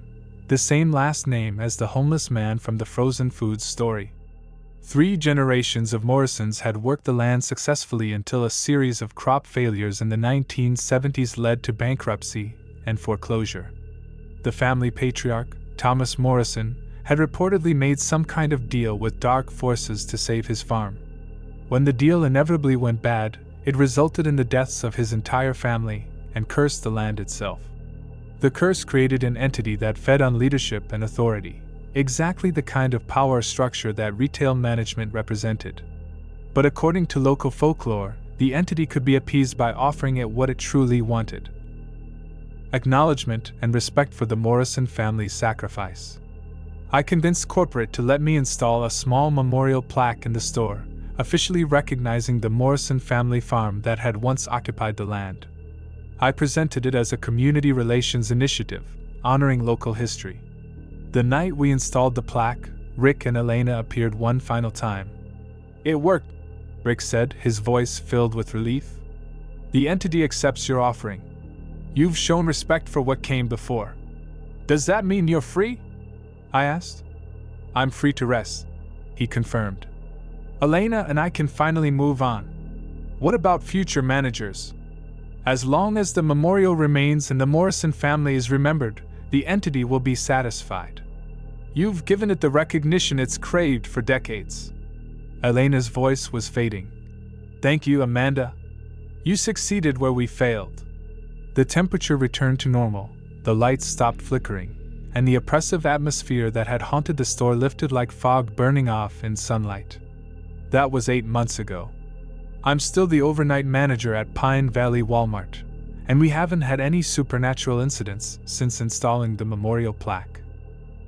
the same last name as the homeless man from the frozen foods story. 3 generations of Morrisons had worked the land successfully until a series of crop failures in the 1970s led to bankruptcy and foreclosure. The family patriarch, Thomas Morrison, had reportedly made some kind of deal with dark forces to save his farm. When the deal inevitably went bad, it resulted in the deaths of his entire family and cursed the land itself. The curse created an entity that fed on leadership and authority, exactly the kind of power structure that retail management represented. But according to local folklore, the entity could be appeased by offering it what it truly wanted: acknowledgement and respect for the Morrison family's sacrifice. I convinced corporate to let me install a small memorial plaque in the store, officially recognizing the Morrison family farm that had once occupied the land. I presented it as a community relations initiative, honoring local history. The night we installed the plaque, Rick and Elena appeared one final time. "It worked," Rick said, his voice filled with relief. "The entity accepts your offering. You've shown respect for what came before. Does that mean you're free?" I asked. "I'm free to rest," he confirmed. "Elena and I can finally move on. What about future managers? As long as the memorial remains and the Morrison family is remembered, the entity will be satisfied. You've given it the recognition it's craved for decades." Elena's voice was fading. "Thank you, Amanda. You succeeded where we failed." The temperature returned to normal, the lights stopped flickering, and the oppressive atmosphere that had haunted the store lifted like fog burning off in sunlight. That was 8 months ago. I'm still the overnight manager at Pine Valley Walmart, and we haven't had any supernatural incidents since installing the memorial plaque.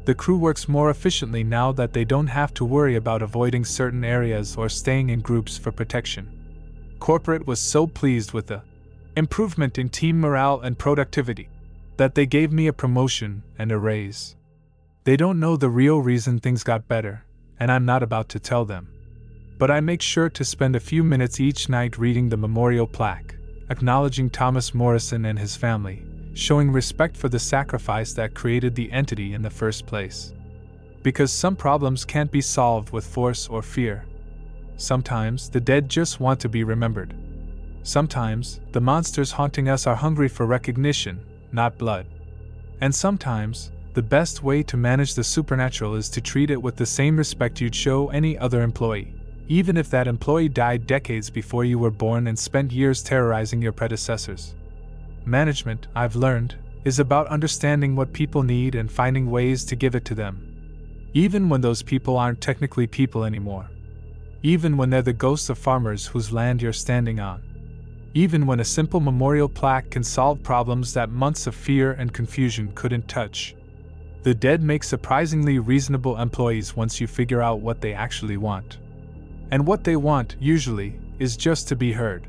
The crew works more efficiently now that they don't have to worry about avoiding certain areas or staying in groups for protection. Corporate was so pleased with the improvement in team morale and productivity that they gave me a promotion and a raise. They don't know the real reason things got better, and I'm not about to tell them. But I make sure to spend a few minutes each night reading the memorial plaque, acknowledging Thomas Morrison and his family, showing respect for the sacrifice that created the entity in the first place. Because some problems can't be solved with force or fear. Sometimes the dead just want to be remembered. Sometimes the monsters haunting us are hungry for recognition, not blood. And sometimes the best way to manage the supernatural is to treat it with the same respect you'd show any other employee, even if that employee died decades before you were born and spent years terrorizing your predecessors. Management, I've learned, is about understanding what people need and finding ways to give it to them. Even when those people aren't technically people anymore. Even when they're the ghosts of farmers whose land you're standing on. Even when a simple memorial plaque can solve problems that months of fear and confusion couldn't touch. The dead make surprisingly reasonable employees once you figure out what they actually want. And what they want, usually, is just to be heard.